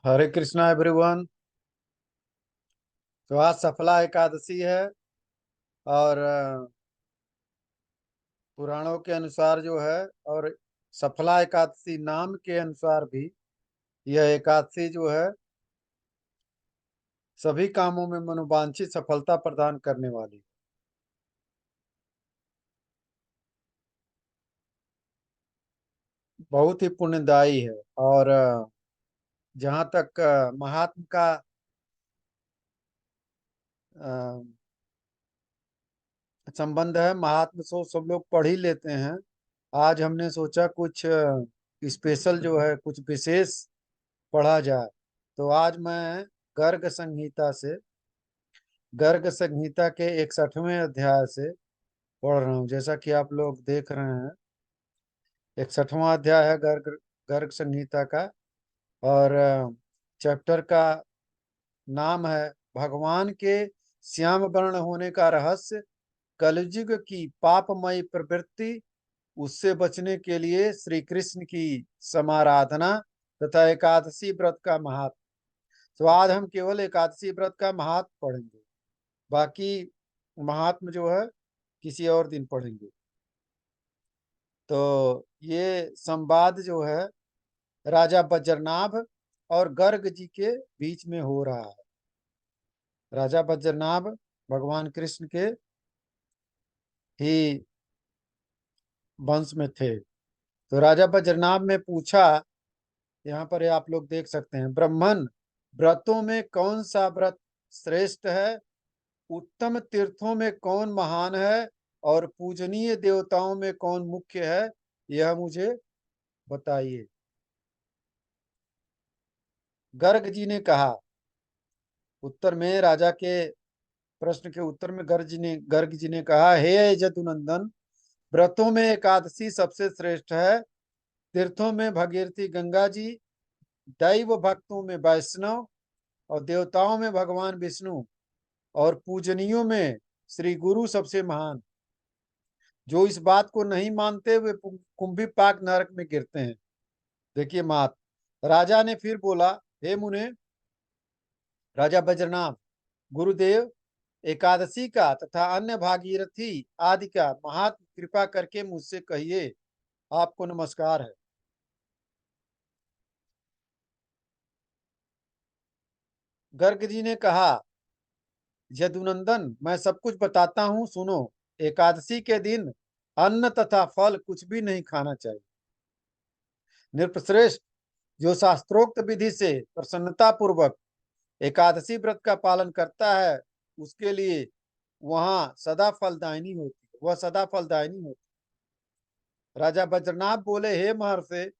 हरे Krishna everyone. तो आज सफला एकादशी है और पुराणों के अनुसार जो है और सफला एकादशी नाम के अनुसार भी यह एकादशी जो है सभी कामों में मनोवांछित सफलता प्रदान करने वाली बहुत ही पुण्यदायी है। और जहाँ तक महात्म का अ, संबंध है, महात्म सो सब लोग पढ़ ही लेते हैं। आज हमने सोचा कुछ स्पेशल जो है कुछ विशेष पढ़ा जाए। तो आज मैं गर्ग संहिता से गर्ग संहिता के 61वें अध्याय से पढ़ रहा हूँ। जैसा कि आप लोग देख रहे हैं, 61वां अध्याय है गर्ग गर्ग संहिता का। और चैप्टर का नाम है भगवान के श्याम वर्ण होने का रहस्य, कलयुग की पापमयी प्रवृत्ति, उससे बचने के लिए श्री कृष्ण की समाराधना तथा एकादशी व्रत का महत्व। तो आज हम केवल एकादशी व्रत का महात्म पढ़ेंगे, बाकी महात्म जो है किसी और दिन पढ़ेंगे। तो ये संवाद जो है राजा बज्रनाभ और गर्ग जी के बीच में हो रहा है। राजा बज्रनाभ भगवान कृष्ण के ही वंश में थे। तो राजा बज्रनाभ ने पूछा, यहाँ पर ये आप लोग देख सकते हैं, ब्राह्मण व्रतों में कौन सा व्रत श्रेष्ठ है, उत्तम तीर्थों में कौन महान है और पूजनीय देवताओं में कौन मुख्य है, यह मुझे बताइए। गर्ग जी ने कहा, उत्तर में राजा के प्रश्न के उत्तर में गर्ग जी ने कहा, हे यदुनंदन, व्रतों में एकादशी सबसे श्रेष्ठ है, तीर्थों में भगीरथी गंगा जी, दैव भक्तों में वैष्णव और देवताओं में भगवान विष्णु और पूजनियों में श्री गुरु सबसे महान। जो इस बात को नहीं मानते वे कुंभी पाक नरक में गिरते हैं। देखिए मात राजा ने फिर बोला, हे मुने, राजा बज्रनाभ, गुरुदेव, एकादशी का तथा अन्य भागीरथी आदि का महात्म कृपा करके मुझसे कहिए। आपको नमस्कार है। गर्ग जी ने कहा, यदुनंदन, मैं सब कुछ बताता हूँ, सुनो। एकादशी के दिन अन्न तथा फल कुछ भी नहीं खाना चाहिए। नृपश्रेष्ठ जो शास्त्रोक्त विधि से प्रसन्नता पूर्वक एकादशी व्रत का पालन करता है, उसके लिए वह सदा फलदायिनी होती। राजा बज्रनाभ बोले, हे महर्षि,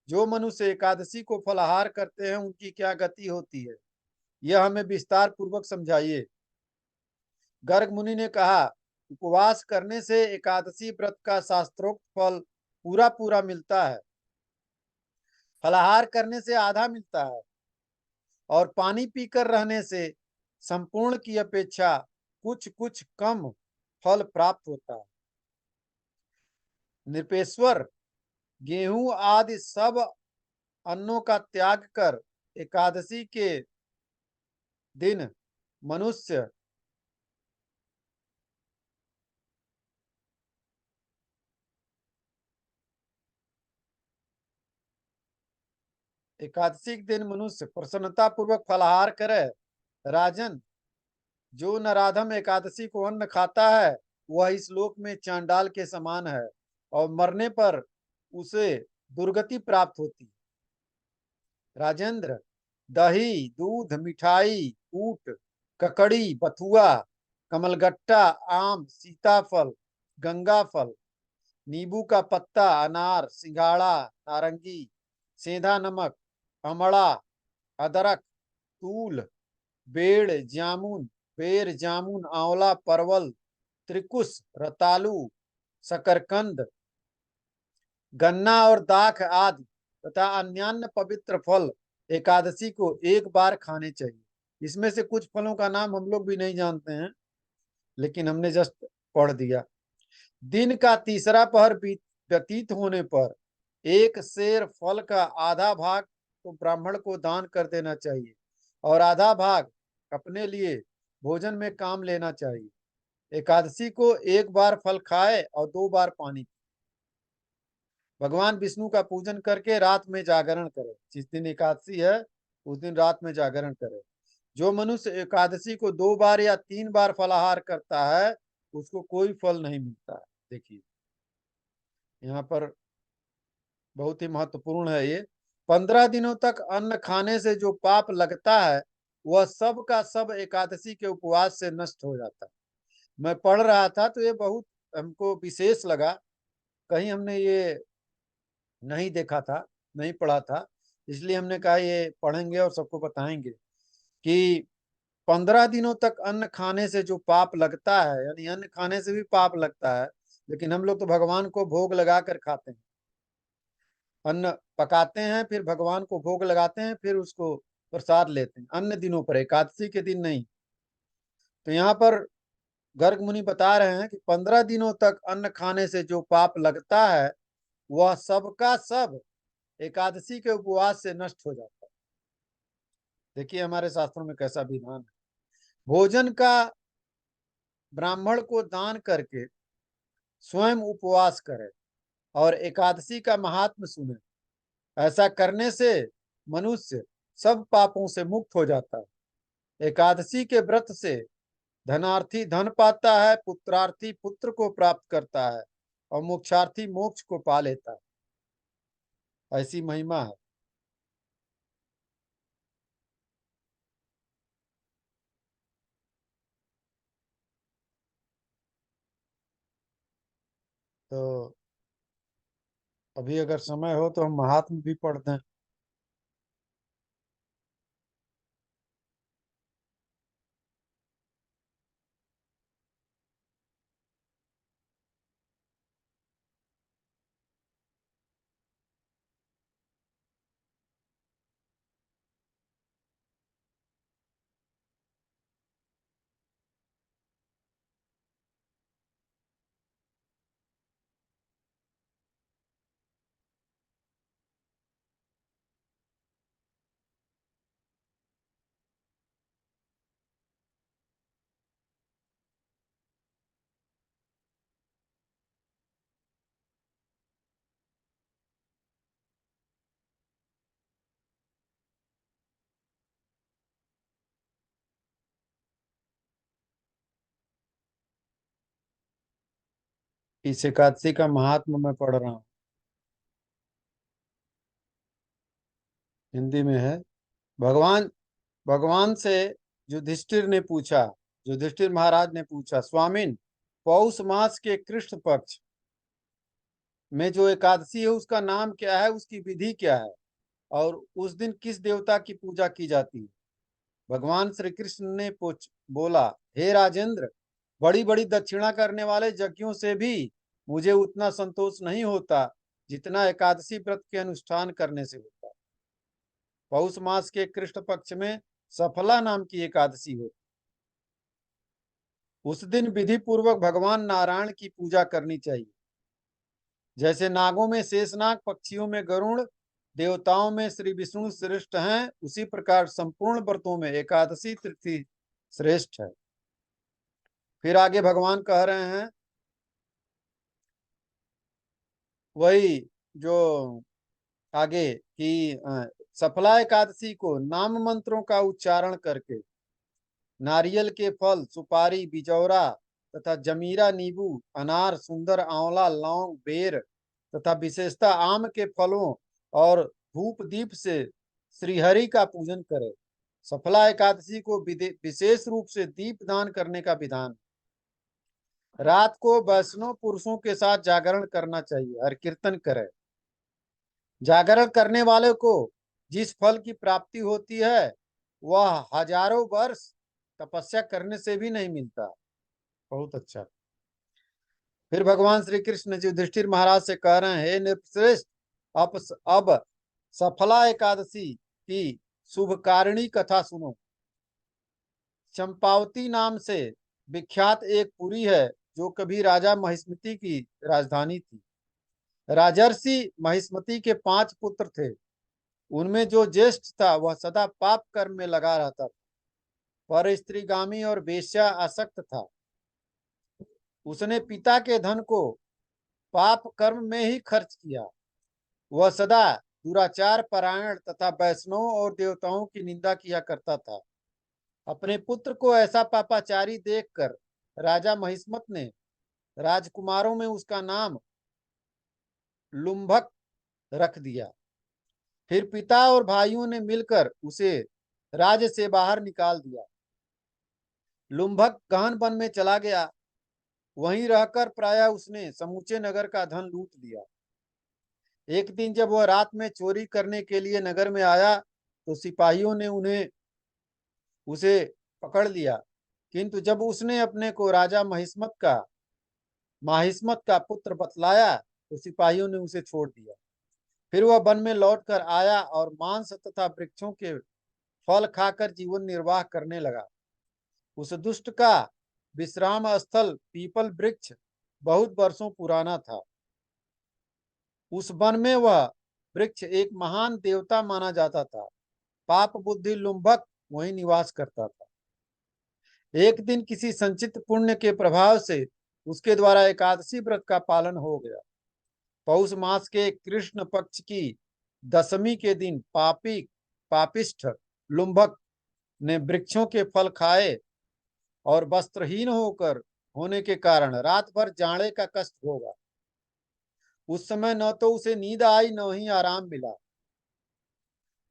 जो मनुष्य एकादशी को फलाहार करते हैं उनकी क्या गति होती है, यह हमें विस्तार पूर्वक समझाइए। गर्ग मुनि ने कहा, उपवास करने से एकादशी व्रत का शास्त्रोक्त फल पूरा पूरा मिलता है, फलाहार करने से आधा मिलता है और पानी पीकर रहने से संपूर्ण की अपेक्षा कुछ कुछ कम फल प्राप्त होता है। नृपेश्वर, गेहूं आदि सब अन्नों का त्याग कर एकादशी के दिन मनुष्य एकादशी के दिन मनुष्य प्रसन्नता पूर्वक फलाहार करे। राजन, जो नराधम एकादशी को अन्न खाता है वह इस लोक में चांडाल के समान है और मरने पर उसे दुर्गति प्राप्त होती। राजेंद्र, दही, दूध, मिठाई, ऊट, ककड़ी, बथुआ, कमलगट्टा, आम, सीताफल, गंगा फल, नींबू का पत्ता, अनार, सिंघाड़ा, नारंगी, सेंधा नमक, अमड़ा, अदरक, तूल, बेर जामुन, आंवला, परवल, त्रिकुश, रतालू, शकरकंद, गन्ना और दाख आदि तथा अन्यान्य पवित्र फल एकादशी को एक बार खाने चाहिए। इसमें से कुछ फलों का नाम हम लोग भी नहीं जानते हैं, लेकिन हमने जस्ट पढ़ दिया। दिन का तीसरा पहर व्यतीत होने पर एक सेर फल का आधा भाग तो ब्राह्मण को दान कर देना चाहिए और आधा भाग अपने लिए भोजन में काम लेना चाहिए। एकादशी को एक बार फल खाए और 2 बार पानी पिए। भगवान विष्णु का पूजन करके रात में जागरण करे। जिस दिन एकादशी है उस दिन रात में जागरण करे। जो मनुष्य एकादशी को 2 बार या 3 बार फलाहार करता है उसको कोई फल नहीं मिलता है। देखिए यहाँ पर बहुत ही महत्वपूर्ण है ये। 15 दिनों तक अन्न खाने से जो पाप लगता है वह सब का सब एकादशी के उपवास से नष्ट हो जाता है। मैं पढ़ रहा था तो ये बहुत हमको विशेष लगा। कहीं हमने ये नहीं देखा था, नहीं पढ़ा था, इसलिए हमने कहा ये पढ़ेंगे और सबको बताएंगे कि 15 दिनों तक अन्न खाने से जो पाप लगता है, यानी अन्न खाने से भी पाप लगता है, लेकिन हम लोग तो भगवान को भोग लगा कर खाते हैं। अन्न पकाते हैं फिर भगवान को भोग लगाते हैं फिर उसको प्रसाद लेते हैं अन्य दिनों पर, एकादशी के दिन नहीं। तो यहाँ पर गर्ग मुनि बता रहे हैं कि 15 दिनों तक अन्न खाने से जो पाप लगता है वह सबका सब एकादशी के उपवास से नष्ट हो जाता है। देखिए हमारे शास्त्रों में कैसा विधान है। भोजन का ब्राह्मण को दान करके स्वयं उपवास करे और एकादशी का महात्म सुने। ऐसा करने से मनुष्य सब पापों से मुक्त हो जाता है। एकादशी के व्रत से धनार्थी धन पाता है, पुत्रार्थी पुत्र को प्राप्त करता है और मोक्षार्थी मोक्ष को पा लेता है। ऐसी महिमा है। तो अभी अगर समय हो तो हम महात्म भी पढ़ दें। इस एकादशी का महात्म मैं पढ़ रहा हूँ, हिंदी में है। भगवान भगवान से युधिष्ठिर ने पूछा, युधिष्ठिर महाराज ने पूछा, स्वामिन, पौष मास के कृष्ण पक्ष में जो एकादशी है उसका नाम क्या है, उसकी विधि क्या है और उस दिन किस देवता की पूजा की जाती है। भगवान श्री कृष्ण ने पूछ बोला, हे राजेंद्र, बड़ी बड़ी दक्षिणा करने वाले यज्ञों से भी मुझे उतना संतोष नहीं होता जितना एकादशी व्रत के अनुष्ठान करने से होता है। पौष मास के कृष्ण पक्ष में सफला नाम की एकादशी होती। उस दिन विधि पूर्वक भगवान नारायण की पूजा करनी चाहिए। जैसे नागों में शेषनाग, पक्षियों में गरुड़, देवताओं में श्री विष्णु श्रेष्ठ हैं, उसी प्रकार संपूर्ण व्रतों में एकादशी तिथि श्रेष्ठ है। फिर आगे भगवान कह रहे हैं वही जो आगे कि सफला एकादशी को नाम मंत्रों का उच्चारण करके नारियल के फल, सुपारी, बिजौरा तथा जमीरा, नींबू, अनार, सुंदर, आंवला, लौंग, बेर तथा विशेषता आम के फलों और धूप दीप से श्रीहरि का पूजन करे। सफला एकादशी को विशेष रूप से दीप दान करने का विधान। रात को वैष्णव पुरुषों के साथ जागरण करना चाहिए और कीर्तन करे। जागरण करने वाले को जिस फल की प्राप्ति होती है वह हजारों वर्ष तपस्या करने से भी नहीं मिलता। बहुत अच्छा। फिर भगवान श्री कृष्ण जी युधिष्ठिर महाराज से कह रहे हैं, हे नृपश्रेष्ठ, अब सफला एकादशी की शुभकारिणी कथा सुनो। चंपावती नाम से विख्यात एक पुरी है जो कभी राजा महिष्मति की राजधानी थी। राजर्षि महिष्मति के 5 पुत्र थे। उनमें जो ज्येष्ठ था वह सदा पाप कर्म में लगा रहता था, पर स्त्रीगामी और वेश्या आसक्त था। उसने पिता के धन को पाप कर्म में ही खर्च किया। वह सदा दुराचार परायण तथा वैष्णवों और देवताओं की निंदा किया करता था। अपने पुत्र को ऐसा पापाचारी देखकर राजा महिस्मत ने राजकुमारों में उसका नाम लुम्भक रख दिया। फिर पिता और भाइयों ने मिलकर उसे राज्य से बाहर निकाल दिया। लुम्भक गहन वन में चला गया। वहीं रहकर प्रायः उसने समूचे नगर का धन लूट लिया। एक दिन जब वह रात में चोरी करने के लिए नगर में आया तो सिपाहियों ने उन्हें उसे पकड़ लिया, किंतु जब उसने अपने को राजा माहिस्मत का पुत्र बतलाया तो सिपाहियों ने उसे छोड़ दिया। फिर वह वन में लौटकर आया और मांस तथा वृक्षों के फल खाकर जीवन निर्वाह करने लगा। उस दुष्ट का विश्राम स्थल पीपल वृक्ष बहुत वर्षों पुराना था। उस वन में वह वृक्ष एक महान देवता माना जाता था। पाप बुद्धि लुम्भक वहीं निवास करता था। एक दिन किसी संचित पुण्य के प्रभाव से उसके द्वारा एकादशी व्रत का पालन हो गया। पौष मास के कृष्ण पक्ष की दशमी के दिन पापिष्ठ लुम्भक ने वृक्षों के फल खाए और वस्त्रहीन होने के कारण रात भर जाड़े का कष्ट होगा। उस समय न तो उसे नींद आई न ही आराम मिला।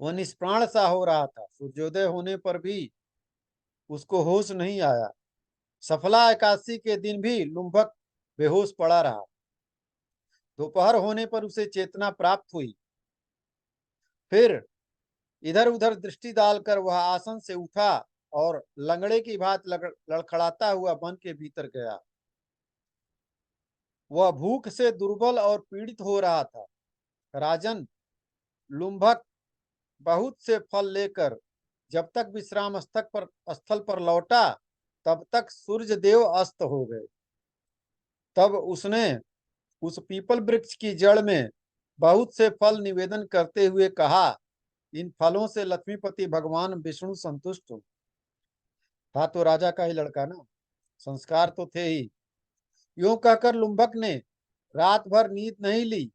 वह निष्प्राण सा हो रहा था। सूर्योदय होने पर भी उसको होश नहीं आया। सफला एकादशी के दिन भी लुम्भक बेहोश पड़ा रहा। दोपहर होने पर उसे चेतना प्राप्त हुई। फिर इधर उधर दृष्टि डालकर वह आसन से उठा और लंगड़े की भांति लड़खड़ाता हुआ वन के भीतर गया। वह भूख से दुर्बल और पीड़ित हो रहा था। राजन, लुम्भक बहुत से फल लेकर जब तक विश्राम स्थल पर लौटा तब तक सूर्य देव अस्त हो गए। तब उसने उस पीपल वृक्ष की जड़ में बहुत से फल निवेदन करते हुए कहा, इन फलों से लक्ष्मीपति भगवान विष्णु संतुष्ट हो। था तो राजा का ही लड़का ना, संस्कार तो थे ही। यूं कहकर लुम्भक ने रात भर नींद नहीं ली।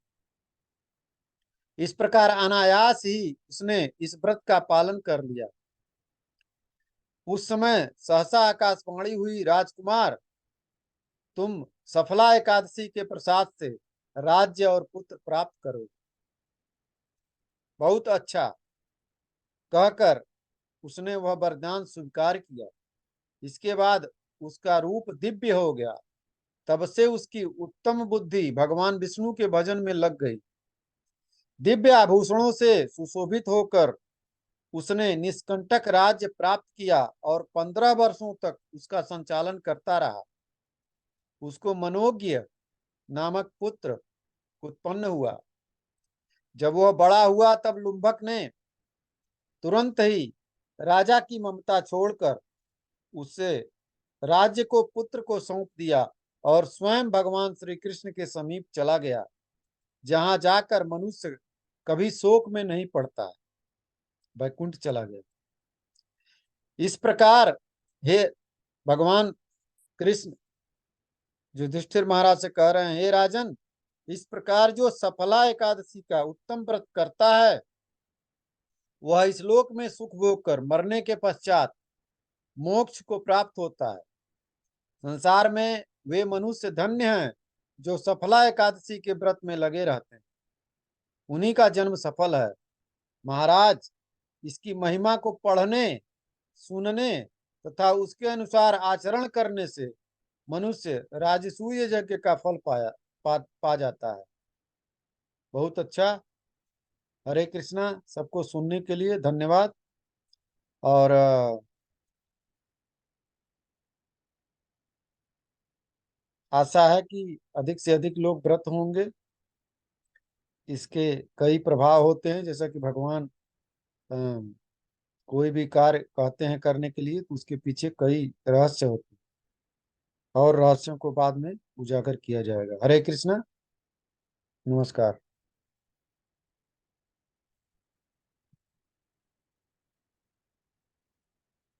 इस प्रकार अनायास ही उसने इस व्रत का पालन कर लिया। उस समय सहसा आकाशवाणी हुई, राजकुमार, तुम सफला एकादशी के प्रसाद से राज्य और पुत्र प्राप्त करो। बहुत अच्छा कहकर उसने वह वरदान स्वीकार किया। इसके बाद उसका रूप दिव्य हो गया। तब से उसकी उत्तम बुद्धि भगवान विष्णु के भजन में लग गई। दिव्य आभूषणों से सुशोभित होकर उसने निष्कंटक राज्य प्राप्त किया और 15 वर्षों तक उसका संचालन करता रहा। उसको मनोज्ञ नामक पुत्र उत्पन्न हुआ। जब वह बड़ा हुआ तब लुम्भक ने तुरंत ही राजा की ममता छोड़कर उसे राज्य को पुत्र को सौंप दिया और स्वयं भगवान श्री कृष्ण के समीप चला गया, जहां जाकर मनुष्य कभी शोक में नहीं पड़ता है। वैकुंठ चला गया। इस प्रकार हे भगवान कृष्ण युधिष्ठिर महाराज से कह रहे हैं, हे राजन, इस प्रकार जो सफला एकादशी का उत्तम व्रत करता है वह इस लोक में सुख भोग कर मरने के पश्चात मोक्ष को प्राप्त होता है। संसार में वे मनुष्य धन्य हैं जो सफला एकादशी के व्रत में लगे रहते हैं। उन्हीं का जन्म सफल है। महाराज, इसकी महिमा को पढ़ने, सुनने तथा उसके अनुसार आचरण करने से मनुष्य राजसूय यज्ञ का फल पा जाता है। बहुत अच्छा। हरे कृष्णा। सबको सुनने के लिए धन्यवाद। और आशा है कि अधिक से अधिक लोग व्रत होंगे। इसके कई प्रभाव होते हैं, जैसा कि भगवान अ, कोई भी कार्य कहते हैं करने के लिए तो उसके पीछे कई रहस्य होते हैं और रहस्यों को बाद में उजागर किया जाएगा। हरे कृष्णा। नमस्कार।